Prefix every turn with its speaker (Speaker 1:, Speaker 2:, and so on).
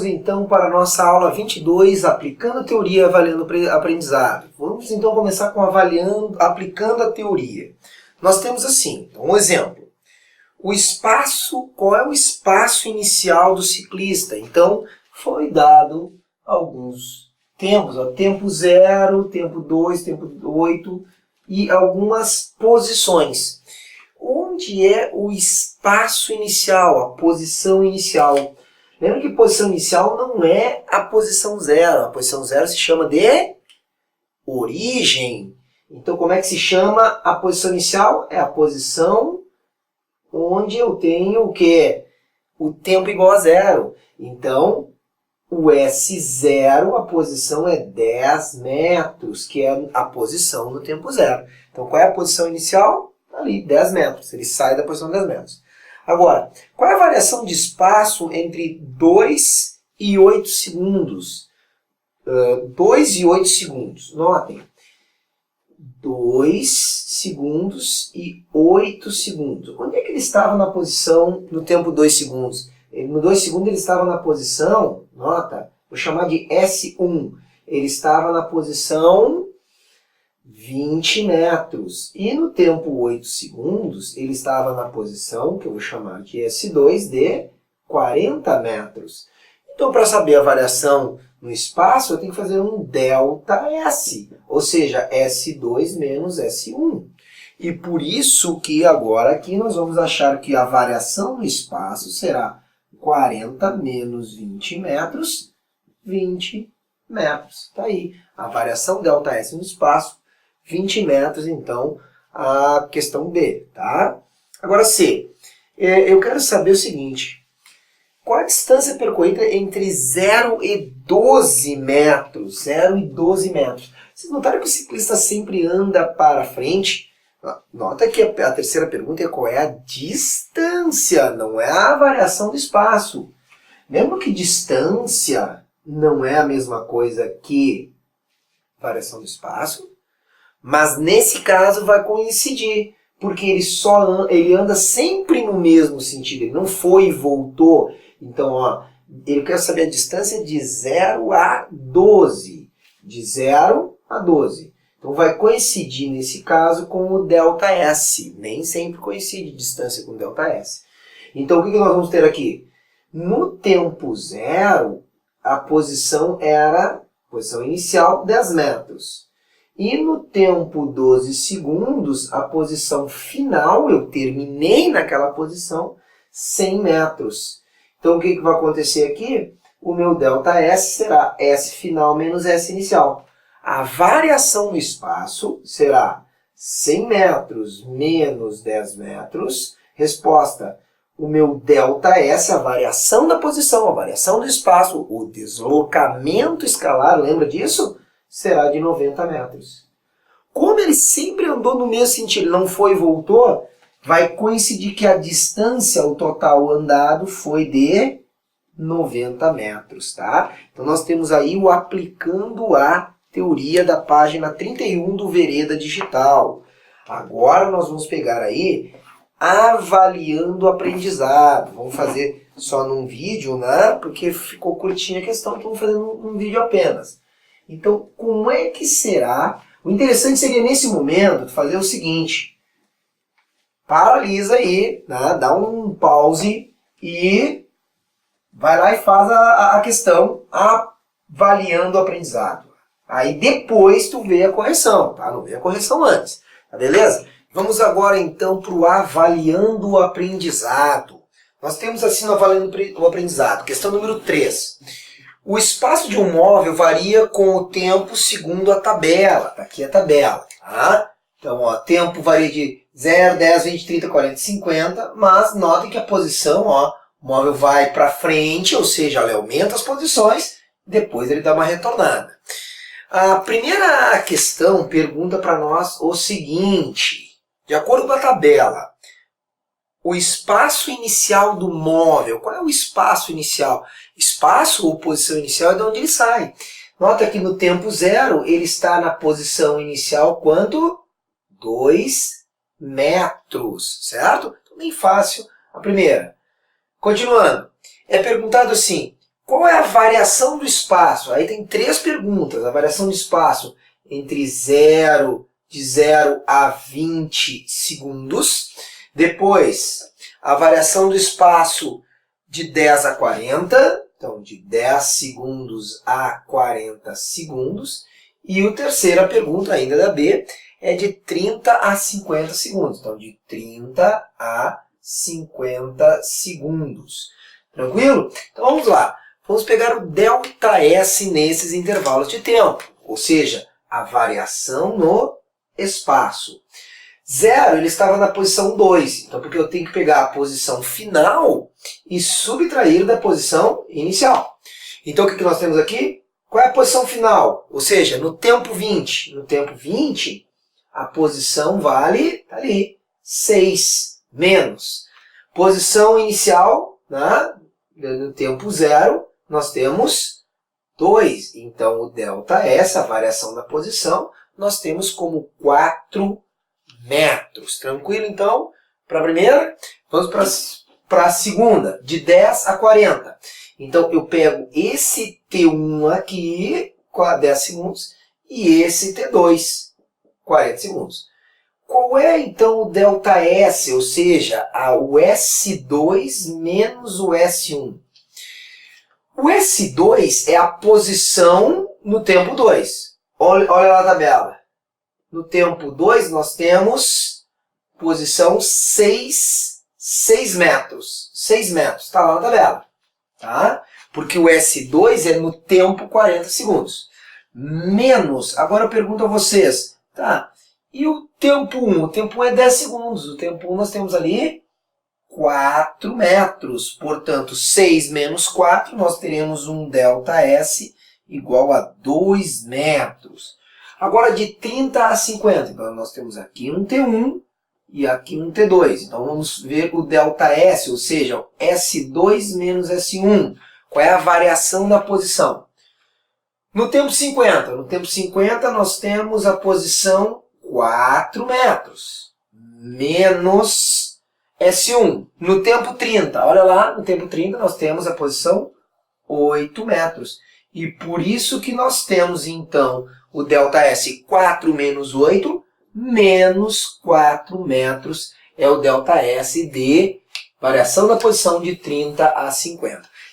Speaker 1: Vamos então para a nossa aula 22, aplicando a teoria e avaliando o aprendizado. Vamos então começar com aplicando a teoria. Nós temos assim, um exemplo. Qual é o espaço inicial do ciclista? Então, foi dado alguns tempos, tempo 0, tempo 2, tempo 8 e algumas posições. Onde é o espaço inicial, a posição inicial? Lembra que posição inicial não é a posição 0. A posição 0 se chama de origem. Então, como é que se chama a posição inicial? É a posição onde eu tenho o quê? O tempo igual a 0. Então, o S0, a posição é 10 metros, que é a posição no tempo 0. Então, qual é a posição inicial? Ali, 10 metros. Ele sai da posição 10 metros. Agora, qual é a variação de espaço entre 2 e 8 segundos? 2 e 8 segundos. Notem. 2 segundos e 8 segundos. Onde é que ele estava na posição no tempo 2 segundos? No 2 segundos ele estava na posição, nota, vou chamar de S1. Ele estava na posição 20 metros. E no tempo 8 segundos, ele estava na posição, que eu vou chamar de S2, de 40 metros. Então, para saber a variação no espaço, eu tenho que fazer um ΔS, ou seja, S2 menos S1. E por isso que agora aqui nós vamos achar que a variação no espaço será 40 menos 20 metros, 20 metros. Está aí, a variação ΔS no espaço, 20 metros, então, a questão B, tá? Agora, C. Eu quero saber o seguinte. Qual a distância percorrida entre 0 e 12 metros? 0 e 12 metros. Vocês notaram que o ciclista sempre anda para frente? Nota que a terceira pergunta é qual é a distância, não é a variação do espaço. Lembra que distância não é a mesma coisa que variação do espaço? Mas nesse caso vai coincidir, porque ele anda sempre no mesmo sentido, ele não foi e voltou. Então, ó, ele quer saber a distância de 0 a 12. De 0 a 12. Então, vai coincidir nesse caso com o ΔS. Nem sempre coincide distância com ΔS. Então, o que nós vamos ter aqui? No tempo 0, a posição era, posição inicial, 10 metros. E no tempo 12 segundos, a posição final, eu terminei naquela posição, 100 metros. Então, o que vai acontecer aqui? O meu ΔS será S final menos S inicial. A variação no espaço será 100 metros menos 10 metros. Resposta, o meu ΔS, a variação da posição, a variação do espaço, o deslocamento escalar, lembra disso? Será de 90 metros. Como ele sempre andou no mesmo sentido, não foi e voltou, vai coincidir que a distância, o total andado, foi de 90 metros, tá? Então, nós temos aí o aplicando a teoria da página 31 do Vereda Digital. Agora, nós vamos pegar aí avaliando o aprendizado. Vamos fazer só num vídeo, né? Porque ficou curtinha a questão, então vamos fazer num vídeo apenas. Então, como é que será? O interessante seria, nesse momento, fazer o seguinte. Paralisa aí, né? Dá um pause e vai lá e faz a questão avaliando o aprendizado. Aí depois tu vê a correção, tá? Não vê a correção antes, tá beleza? Vamos agora então para o avaliando o aprendizado. Nós temos assim no avaliando o aprendizado, questão número 3. O espaço de um móvel varia com o tempo segundo a tabela. Tá aqui a tabela, tá? Então, ó, tempo varia de 0, 10, 20, 30, 40, 50, mas notem que a posição, ó, o móvel vai para frente, ou seja, ele aumenta as posições, depois ele dá uma retornada. A primeira questão pergunta para nós o seguinte, de acordo com a tabela, o espaço inicial do móvel, qual é o espaço inicial? Espaço ou posição inicial é de onde ele sai. Nota que no tempo 0 ele está na posição inicial quanto? 2 metros, certo? Então, bem fácil a primeira. Continuando, é perguntado assim, Qual é a variação do espaço? Aí tem 3 perguntas. A variação do espaço entre 0 a 20 segundos. Depois, a variação do espaço de 10 a 40. Então, de 10 segundos a 40 segundos. E a terceira pergunta, ainda da B, é de 30 a 50 segundos. Então, de 30 a 50 segundos. Tranquilo? Então, vamos lá. Vamos pegar o ΔS nesses intervalos de tempo, ou seja, a variação no espaço. 0, ele estava na posição 2, então porque eu tenho que pegar a posição final e subtrair da posição inicial. Então, o que nós temos aqui? Qual é a posição final? Ou seja, no tempo 20. No tempo 20, a posição vale, tá ali, 6 menos. Posição inicial, né? No tempo 0, nós temos 2. Então, o ΔS, a variação da posição, nós temos como 4 metros. Tranquilo, então? Para a primeira, vamos para a segunda, de 10 a 40. Então, eu pego esse T1 aqui, 10 segundos, e esse T2, 40 segundos. Qual é, então, o ΔS, ou seja, o S2 menos o S1? O S2 é a posição no tempo 2. Olha lá a tabela. No tempo 2, nós temos posição 6 metros. 6 metros, está lá na tabela. Tá? Porque o S2 é no tempo 40 segundos. Menos, agora eu pergunto a vocês, tá? E o tempo 1? O tempo 1 é 10 segundos. O tempo 1 nós temos ali 4 metros. Portanto, 6 menos 4, nós teremos um ΔS igual a 2 metros. Agora, de 30 a 50. Então, nós temos aqui um T1 e aqui um T2. Então, vamos ver o ΔS, ou seja, S2 menos S1. Qual é a variação da posição? No tempo 50. No tempo 50, nós temos a posição 4 metros. Menos S1. No tempo 30, olha lá, no tempo 30 nós temos a posição 8 metros. E por isso que nós temos, então, o ΔS 4 menos 8, menos 4 metros é o ΔS de variação da posição de 30 a 50.